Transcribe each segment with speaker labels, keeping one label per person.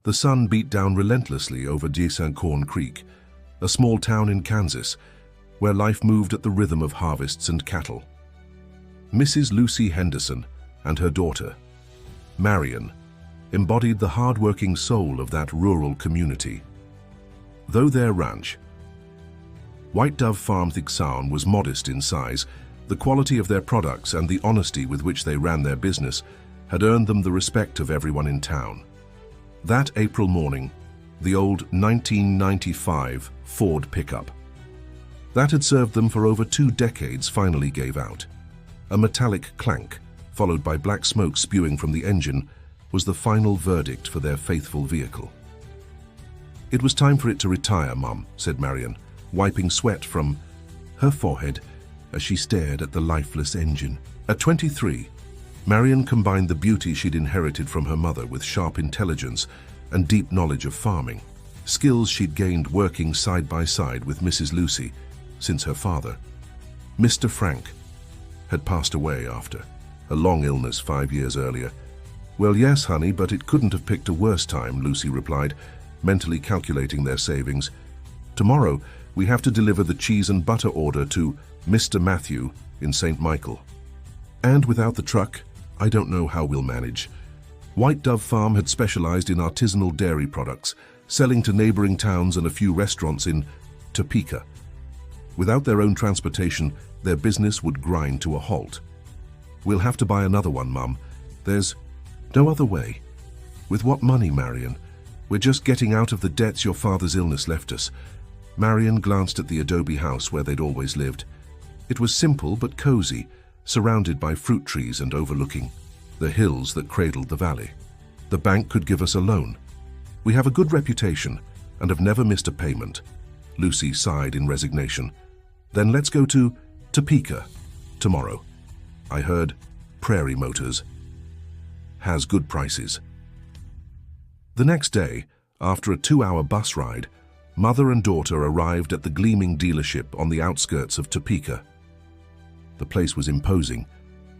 Speaker 1: The sun beat down relentlessly over Corn Creek, a small town in Kansas, where life moved at the rhythm of harvests and cattle. Mrs. Lucy Henderson and her daughter, Marion, embodied the hard-working soul of that rural community. Though their ranch, White Dove Farm Thigsown, was modest in size, the quality of their products and the honesty with which they ran their business had earned them the respect of everyone in town. That April morning, the old 1995 Ford pickup that had served them for over 2 decades finally gave out. A metallic clank, followed by black smoke spewing from the engine, was the final verdict for their faithful vehicle. "It was time for it to retire, Mum," said Marion, wiping sweat from her forehead as she stared at the lifeless engine. At 23, Marion combined the beauty she'd inherited from her mother with sharp intelligence and deep knowledge of farming, skills she'd gained working side by side with Mrs. Lucy since her father, Mr. Frank, had passed away after a long illness 5 years earlier. "Well, yes, honey, but it couldn't have picked a worse time," Lucy replied, mentally calculating their savings. "Tomorrow, we have to deliver the cheese and butter order to Mr. Matthew in St. Michael. And without the truck, I don't know how we'll manage." White Dove Farm had specialized in artisanal dairy products, selling to neighboring towns and a few restaurants in Topeka. Without their own transportation, their business would grind to a halt. "We'll have to buy another one, Mum. There's no other way." "With what money, Marion? We're just getting out of the debts your father's illness left us." Marion glanced at the adobe house where they'd always lived. It was simple but cozy, surrounded by fruit trees and overlooking the hills that cradled the valley. "The bank could give us a loan. We have a good reputation and have never missed a payment." Lucy sighed in resignation. "Then let's go to Topeka tomorrow. I heard Prairie Motors has good prices." The next day, after a 2-hour bus ride, mother and daughter arrived at the gleaming dealership on the outskirts of Topeka. The place was imposing,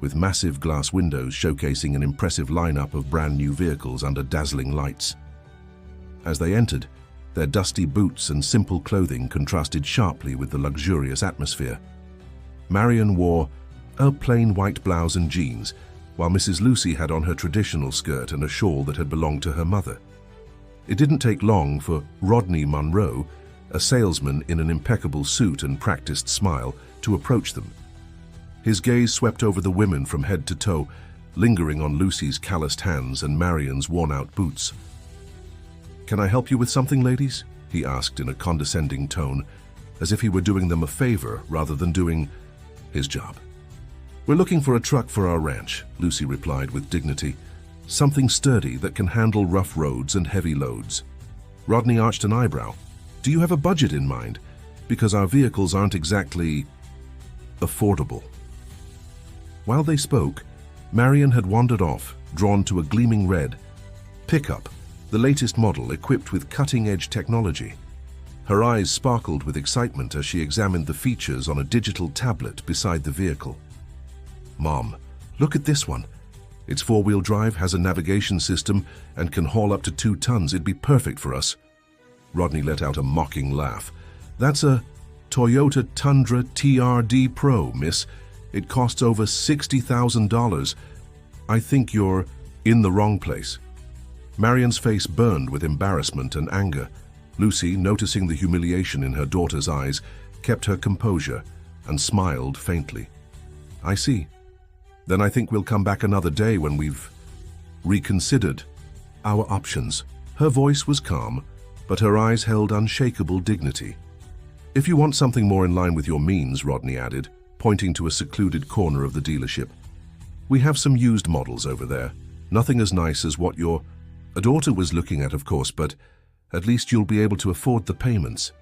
Speaker 1: with massive glass windows showcasing an impressive lineup of brand new vehicles under dazzling lights. As they entered, their dusty boots and simple clothing contrasted sharply with the luxurious atmosphere. Marion wore a plain white blouse and jeans, while Mrs. Lucy had on her traditional skirt and a shawl that had belonged to her mother. It didn't take long for Rodney Monroe, a salesman in an impeccable suit and practiced smile, to approach them. His gaze swept over the women from head to toe, lingering on Lucy's calloused hands and Marion's worn-out boots. "Can I help you with something, ladies?" he asked in a condescending tone, as if he were doing them a favor rather than doing his job. "We're looking for a truck for our ranch," Lucy replied with dignity. "Something sturdy that can handle rough roads and heavy loads." Rodney arched an eyebrow. "Do you have a budget in mind? Because our vehicles aren't exactly affordable." While they spoke, Marion had wandered off, drawn to a gleaming red pickup, the latest model equipped with cutting-edge technology. Her eyes sparkled with excitement as she examined the features on a digital tablet beside the vehicle. "Mom, look at this one. It's 4-wheel drive, has a navigation system, and can haul up to 2 tons. It'd be perfect for us." Rodney let out a mocking laugh. "That's a Toyota Tundra TRD Pro, miss. It costs over $60,000. I think you're in the wrong place." Marion's face burned with embarrassment and anger. Lucy, noticing the humiliation in her daughter's eyes, kept her composure and smiled faintly. "I see. Then I think we'll come back another day when we've reconsidered our options." Her voice was calm, but her eyes held unshakable dignity. "If you want something more in line with your means," Rodney added, pointing to a secluded corner of the dealership, "we have some used models over there. Nothing as nice as what your daughter was looking at, of course, but at least you'll be able to afford the payments."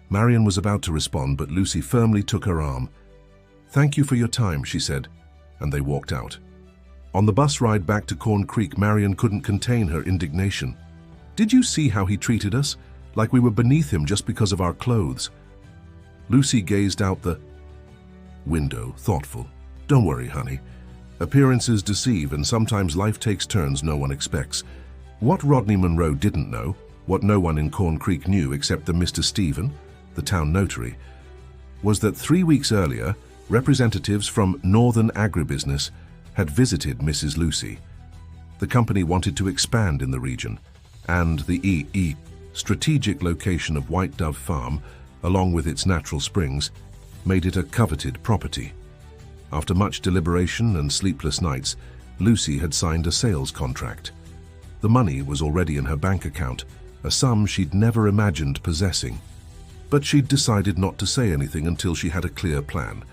Speaker 1: Marion was about to respond, but Lucy firmly took her arm. "Thank you for your time," she said, and they walked out. On the bus ride back to Corn Creek, Marion couldn't contain her indignation. "Did you see how he treated us? Like we were beneath him just because of our clothes." Lucy gazed out the window, thoughtful. "Don't worry, honey. Appearances deceive, and sometimes life takes turns no one expects. What Rodney Monroe didn't know, what no one in Corn Creek knew except the Mr. Stephen, the town notary, was that 3 weeks earlier, representatives from Northern Agribusiness had visited Mrs. Lucy. The company wanted to expand in the region, and the strategic location of White Dove Farm, along with its natural springs, made it a coveted property. After much deliberation and sleepless nights, Lucy had signed a sales contract. The money was already in her bank account, a sum she'd never imagined possessing. But she'd decided not to say anything until she had a clear plan.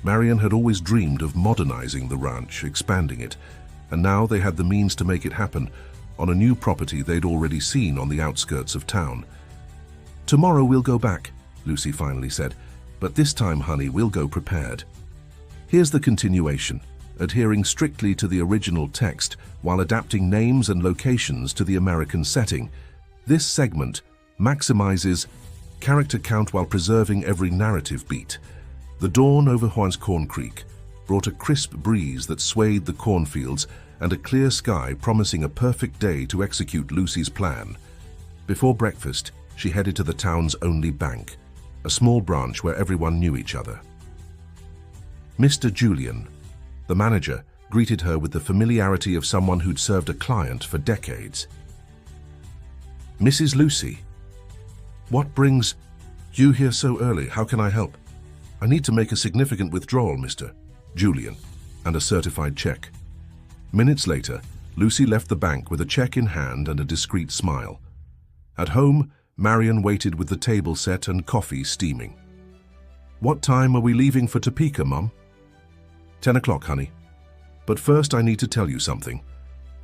Speaker 1: Marion had always dreamed of modernizing the ranch, expanding it, and now they had the means to make it happen on a new property they'd already seen on the outskirts of town. "Tomorrow we'll go back," Lucy finally said, "but this time, honey, we'll go prepared." Here's the continuation, adhering strictly to the original text while adapting names and locations to the American setting. This segment maximizes character count while preserving every narrative beat. The dawn over Juan's Corn Creek brought a crisp breeze that swayed the cornfields and a clear sky promising a perfect day to execute Lucy's plan. Before breakfast, she headed to the town's only bank, a small branch where everyone knew each other. Mr. Julian, the manager, greeted her with the familiarity of someone who'd served a client for decades. "Mrs. Lucy, what brings you here so early? How can I help?" "I need to make a significant withdrawal, Mr. Julian, and a certified check." Minutes later, Lucy left the bank with a check in hand and a discreet smile. At home, Marion waited with the table set and coffee steaming. "What time are we leaving for Topeka, Mum?" 10 o'clock, honey. "But first I need to tell you something."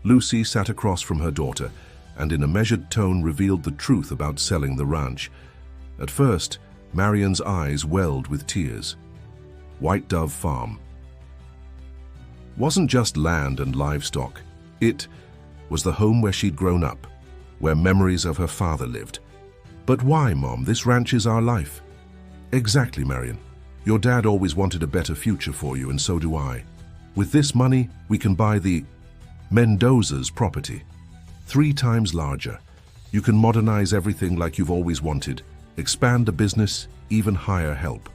Speaker 1: Lucy sat across from her daughter and in a measured tone revealed the truth about selling the ranch. At first, Marion's eyes welled with tears. White Dove Farm wasn't just land and livestock. It was the home where she'd grown up, where memories of her father lived. "But why, Mom? This ranch is our life." "Exactly, Marion. Your dad always wanted a better future for you, and so do I. With this money, we can buy the Mendoza's property. 3 times larger. You can modernize everything like you've always wanted, expand the business, even hire help."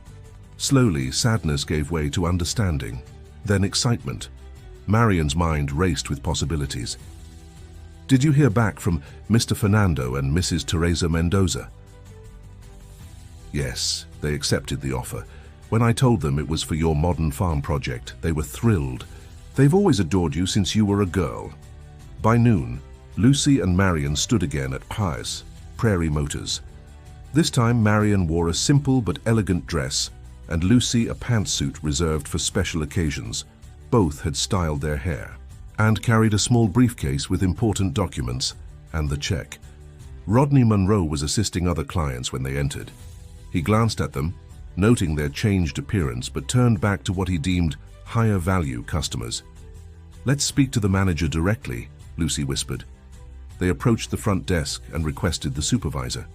Speaker 1: Slowly, sadness gave way to understanding, then excitement. Marion's mind raced with possibilities. "Did you hear back from Mr. Fernando and Mrs. Teresa Mendoza?" "Yes, they accepted the offer. When I told them it was for your modern farm project, they were thrilled. They've always adored you since you were a girl." By noon, Lucy and Marion stood again at Pius, Prairie Motors. This time Marion wore a simple but elegant dress, and Lucy a pantsuit reserved for special occasions. Both had styled their hair, and carried a small briefcase with important documents and the check. Rodney Monroe was assisting other clients when they entered. He glanced at them, noting their changed appearance, but turned back to what he deemed higher value customers. "Let's speak to the manager directly," Lucy whispered. They approached the front desk and requested the supervisor.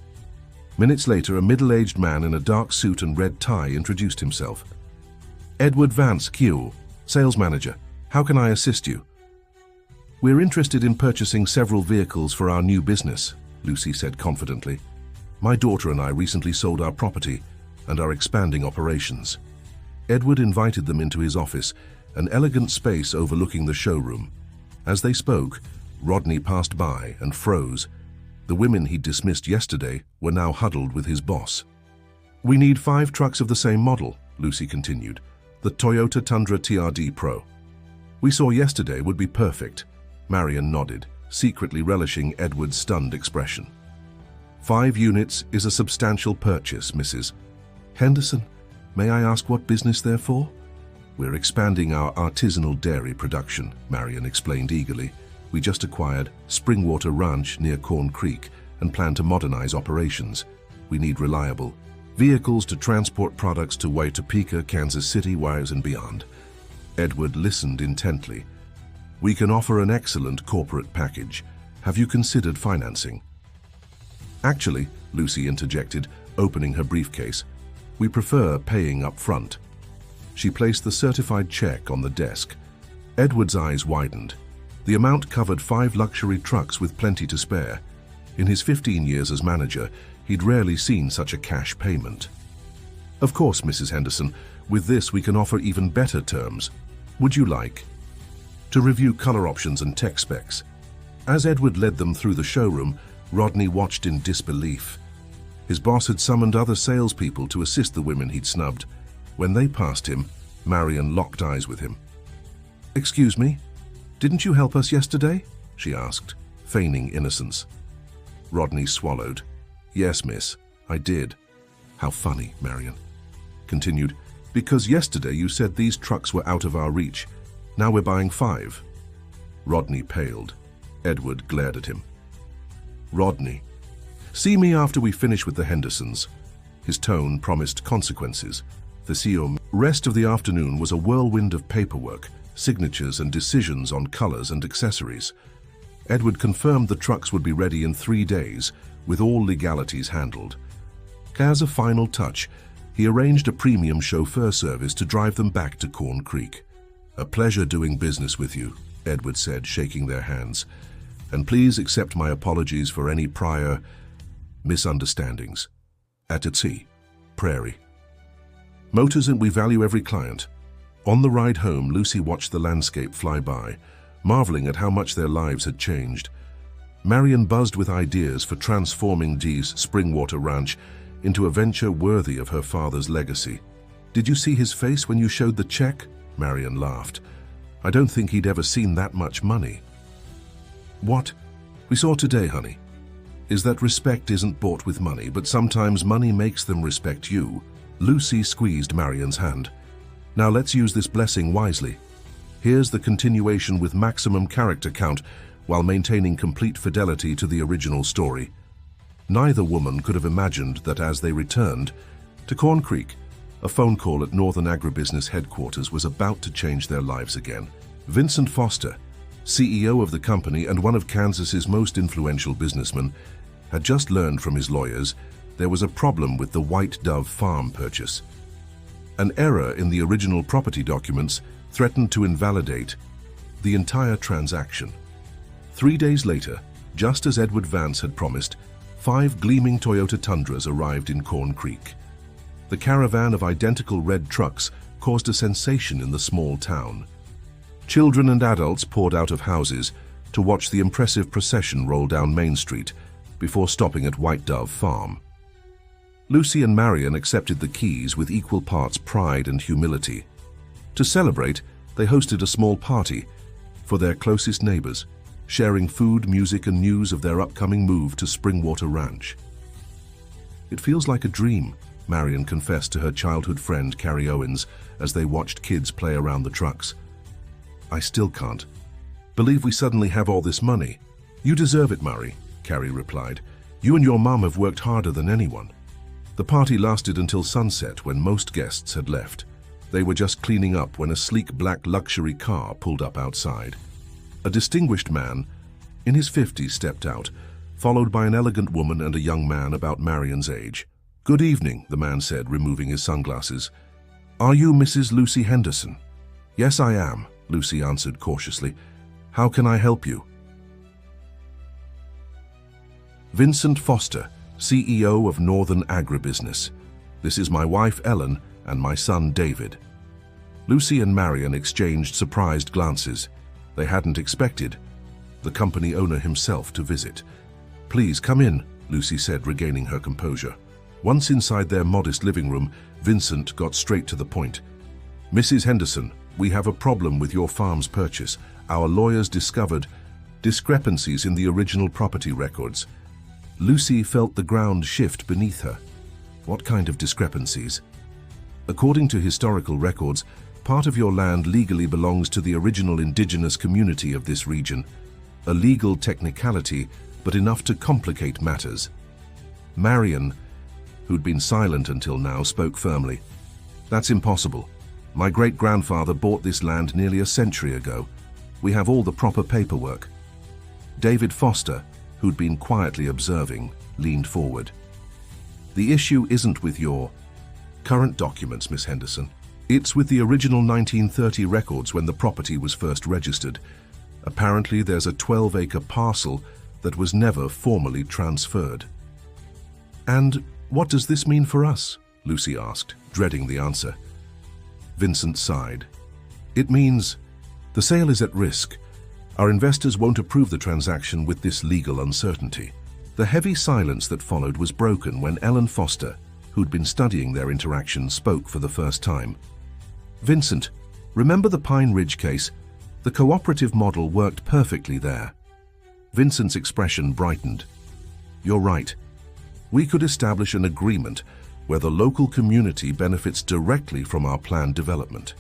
Speaker 1: Minutes later, a middle-aged man in a dark suit and red tie introduced himself. "Edward Vance, Q, sales manager. How can I assist you?" "We're interested in purchasing several vehicles for our new business," Lucy said confidently. "My daughter and I recently sold our property and are expanding operations." Edward invited them into his office, an elegant space overlooking the showroom. As they spoke, Rodney passed by and froze. The women he'd dismissed yesterday were now huddled with his boss. "We need 5 trucks of the same model," Lucy continued. "The Toyota Tundra TRD Pro. We saw yesterday would be perfect." Marion nodded, secretly relishing Edward's stunned expression. 5 units is a substantial purchase, Mrs. Henderson. May I ask what business they're for?" "We're expanding our artisanal dairy production," Marion explained eagerly. "We just acquired Springwater Ranch near Corn Creek and plan to modernize operations. We need reliable vehicles to transport products to Topeka, Kansas City, wires and beyond." Edward listened intently. "We can offer an excellent corporate package. Have you considered financing?" "Actually," Lucy interjected, opening her briefcase, "we prefer paying up front." She placed the certified check on the desk. Edward's eyes widened. The amount covered 5 luxury trucks with plenty to spare. In his 15 years as manager, he'd rarely seen such a cash payment. Of course, Mrs. Henderson, with this we can offer even better terms. Would you like to review color options and tech specs? As Edward led them through the showroom, Rodney watched in disbelief. His boss had summoned other salespeople to assist the women he'd snubbed. When they passed him, Marion locked eyes with him. "Excuse me, didn't you help us yesterday?" she asked, feigning innocence. Rodney swallowed. "Yes, miss, I did." "How funny," Marion continued, "because yesterday you said these trucks were out of our reach. Now we're buying 5. Rodney paled. Edward glared at him. "Rodney, see me after we finish with the Hendersons." His tone promised consequences. The rest of the afternoon was a whirlwind of paperwork, signatures and decisions on colors and accessories. Edward confirmed the trucks would be ready in 3 days, with all legalities handled. As a final touch, he arranged a premium chauffeur service to drive them back to Corn Creek. "A pleasure doing business with you," Edward said, shaking their hands. "And please accept my apologies for any prior misunderstandings. At sea, Prairie Motors, and we value every client." On the ride home, Lucy watched the landscape fly by, marveling at how much their lives had changed. Marion buzzed with ideas for transforming Dee's Springwater Ranch into a venture worthy of her father's legacy. "Did you see his face when you showed the check?" Marion laughed. "I don't think he'd ever seen that much money." "What we saw today, honey, is that respect isn't bought with money, but sometimes money makes them respect you." Lucy squeezed Marion's hand. "Now let's use this blessing wisely. Here's the continuation with maximum character count while maintaining complete fidelity to the original story." Neither woman could have imagined that as they returned to Corn Creek, a phone call at Northern Agribusiness headquarters was about to change their lives again. Vincent Foster, CEO of the company and one of Kansas's most influential businessmen, had just learned from his lawyers there was a problem with the White Dove Farm purchase. An error in the original property documents threatened to invalidate the entire transaction. 3 days later, just as Edward Vance had promised, 5 gleaming Toyota Tundras arrived in Corn Creek. The caravan of identical red trucks caused a sensation in the small town. Children and adults poured out of houses to watch the impressive procession roll down Main Street before stopping at White Dove Farm. Lucy and Marion accepted the keys with equal parts pride and humility. To celebrate, they hosted a small party for their closest neighbors, sharing food, music, and news of their upcoming move to Springwater Ranch. "It feels like a dream," Marion confessed to her childhood friend Carrie Owens as they watched kids play around the trucks. "I still can't believe we suddenly have all this money." "You deserve it, Murray," Carrie replied. "You and your mom have worked harder than anyone." The party lasted until sunset when most guests had left. They were just cleaning up when a sleek black luxury car pulled up outside. A distinguished man in his 50s stepped out, followed by an elegant woman and a young man about Marion's age. "Good evening," the man said, removing his sunglasses. "Are you Mrs. Lucy Henderson?" "Yes, I am," Lucy answered cautiously. "How can I help you?" "Vincent Foster, CEO of Northern Agribusiness. This is my wife, Ellen, and my son, David." Lucy and Marion exchanged surprised glances. They hadn't expected the company owner himself to visit. "Please come in," Lucy said, regaining her composure. Once inside their modest living room, Vincent got straight to the point. "Mrs. Henderson, we have a problem with your farm's purchase. Our lawyers discovered discrepancies in the original property records." Lucy felt the ground shift beneath her. "What kind of discrepancies?" "According to historical records, part of your land legally belongs to the original indigenous community of this region. A legal technicality, but enough to complicate matters." Marion, who'd been silent until now, spoke firmly. "That's impossible. My great-grandfather bought this land nearly a century ago. We have all the proper paperwork." David Foster, who'd been quietly observing, leaned forward. "The issue isn't with your current documents, Miss Henderson. It's with the original 1930 records when the property was first registered. Apparently there's a 12-acre parcel that was never formally transferred. And what does this mean for us? Lucy asked, dreading the answer. Vincent sighed. It means the sale is at risk. Our investors won't approve the transaction with this legal uncertainty. The heavy silence that followed was broken when Ellen Foster, who'd been studying their interaction, spoke for the first time. Vincent, remember the Pine Ridge case? The cooperative model worked perfectly there. Vincent's expression brightened. You're right. We could establish an agreement where the local community benefits directly from our planned development.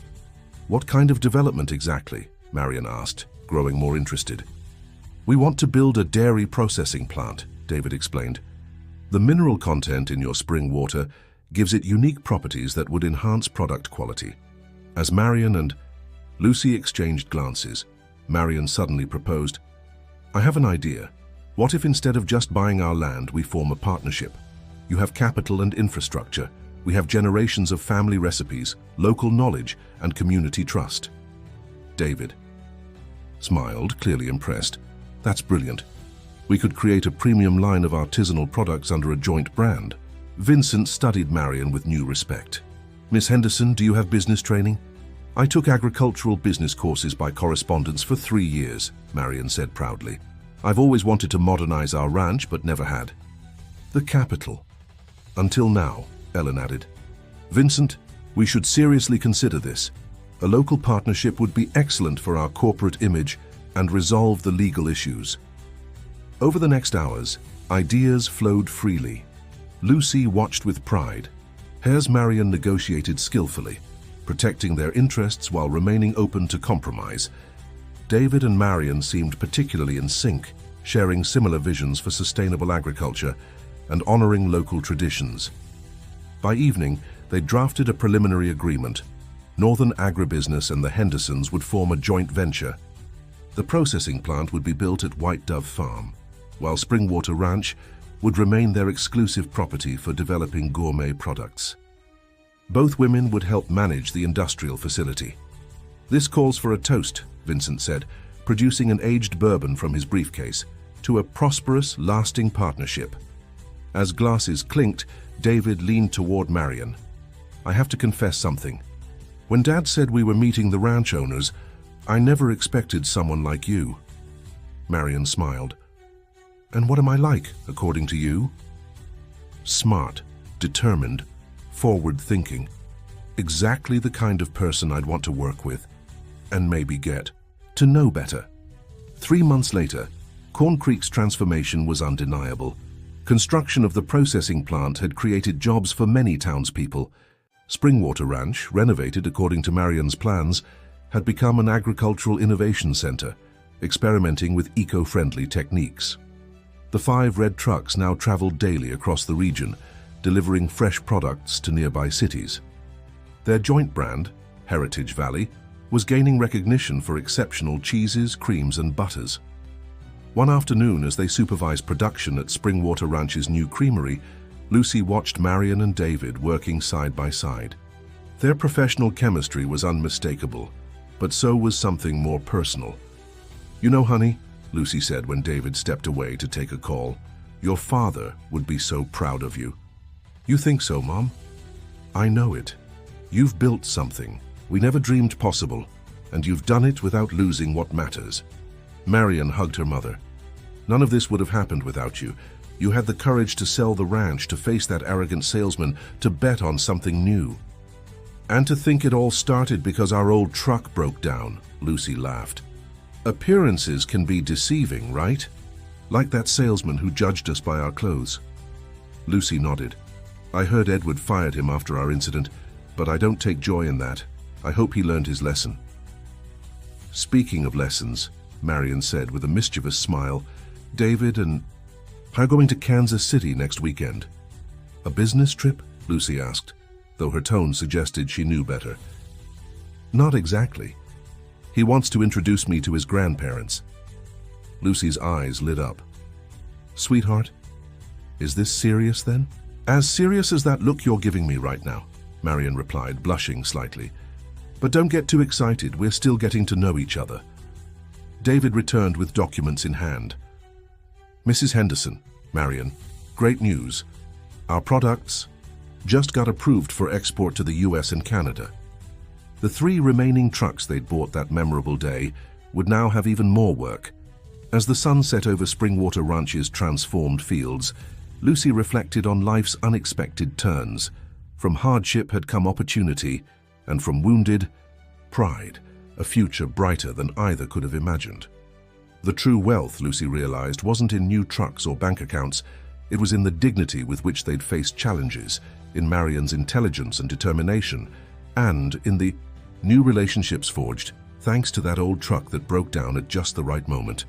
Speaker 1: What kind of development exactly? Marion asked, growing more interested. We want to build a dairy processing plant, David explained. The mineral content in your spring water gives it unique properties that would enhance product quality. As Marion and Lucy exchanged glances, Marion suddenly proposed, I have an idea. What if instead of just buying our land, we form a partnership? You have capital and infrastructure. We have generations of family recipes, local knowledge, and community trust. David smiled, clearly impressed. That's brilliant. We could create a premium line of artisanal products under a joint brand. Vincent studied Marion with new respect. Miss Henderson, do you have business training? I took agricultural business courses by correspondence for 3 years, Marion said proudly. I've always wanted to modernize our ranch, but never had. The capital. Until now, Ellen added. Vincent, we should seriously consider this. A local partnership would be excellent for our corporate image and resolve the legal issues. Over the next hours, ideas flowed freely. Lucy watched with pride. Hare's Marion negotiated skillfully, protecting their interests while remaining open to compromise. David and Marion seemed particularly in sync, sharing similar visions for sustainable agriculture and honoring local traditions. By evening, they drafted a preliminary agreement. Northern Agribusiness and the Hendersons would form a joint venture. The processing plant would be built at White Dove Farm, while Springwater Ranch would remain their exclusive property for developing gourmet products. Both women would help manage the industrial facility. This calls for a toast, Vincent said, producing an aged bourbon from his briefcase, to a prosperous, lasting partnership. As glasses clinked, David leaned toward Marion. I have to confess something. When Dad said we were meeting the ranch owners, I never expected someone like you. Marion smiled. And what am I like, according to you? Smart, determined, forward-thinking. Exactly the kind of person I'd want to work with, and maybe get to know better. 3 months later, Corn Creek's transformation was undeniable. Construction of the processing plant had created jobs for many townspeople. Springwater Ranch, renovated according to Marion's plans, had become an agricultural innovation center, experimenting with eco-friendly techniques. The 5 red trucks now traveled daily across the region, delivering fresh products to nearby cities. Their joint brand, Heritage Valley, was gaining recognition for exceptional cheeses, creams, and butters. One afternoon, as they supervised production at Springwater Ranch's new creamery, Lucy watched Marion and David working side by side. Their professional chemistry was unmistakable, but so was something more personal. You know, honey, Lucy said when David stepped away to take a call, your father would be so proud of you. You think so, Mom? I know it. You've built something we never dreamed possible, and you've done it without losing what matters. Marion hugged her mother. None of this would have happened without you. You had the courage to sell the ranch, to face that arrogant salesman, to bet on something new. And to think it all started because our old truck broke down, Lucy laughed. Appearances can be deceiving, right? Like that salesman who judged us by our clothes. Lucy nodded. I heard Edward fired him after our incident, but I don't take joy in that. I hope he learned his lesson. Speaking of lessons, Marion said with a mischievous smile, David and I are going to Kansas City next weekend. A business trip? Lucy asked, though her tone suggested she knew better. Not exactly. He wants to introduce me to his grandparents. Lucy's eyes lit up. Sweetheart, is this serious then? As serious as that look you're giving me right now, Marion replied, blushing slightly. But don't get too excited, we're still getting to know each other. David returned with documents in hand. "Mrs. Henderson, Marion, great news. Our products just got approved for export to the US and Canada." The 3 remaining trucks they'd bought that memorable day would now have even more work. As the sun set over Springwater Ranch's transformed fields, Lucy reflected on life's unexpected turns. From hardship had come opportunity, and from wounded, pride, a future brighter than either could have imagined. The true wealth, Lucy realized, wasn't in new trucks or bank accounts. It was in the dignity with which they'd faced challenges, in Marion's intelligence and determination, and in the new relationships forged, thanks to that old truck that broke down at just the right moment.